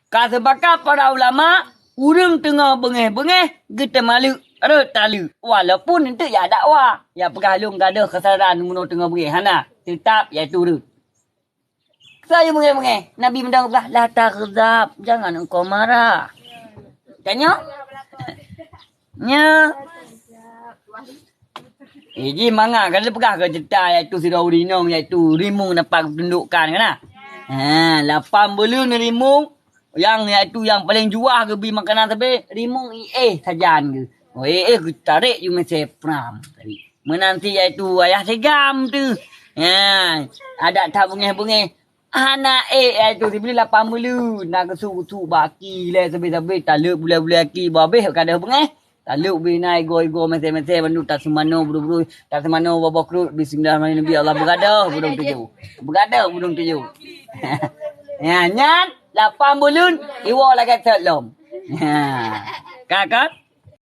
Sebab para ulama urang tengah bengeh-bengeh kita malu talu walaupun itu ya dakwah ya pegalung ada kesalahan mun tengah bengeh hana tetap ya turut saya bengeh-bengeh Nabi mendang belah la taghzab jangan engkau marah tanya nya ji manga kan pegah ke cerita iaitu si Daurinong iaitu rimung dapat kedudukan kan 80 rimung yang iaitu yang paling juah ke bi makanan tapi rimung sajan ke. Oh ku tarik you mesti pram tadi. Menanti iaitu ayah segam tu. Ada tak bengeh-bengeh. Anak iaitu dibeli 80 nak kesu baki le sampai taluk bulan-bulan ki babeh kada bengeh. Taluk binai go mesti bandu tak semano buru-buru tak semano babak bismillahirrahmanirrahim Nabi Allah bergadah budung tuju. Ya nyan 8 bulan iwa lagi telom. Kakak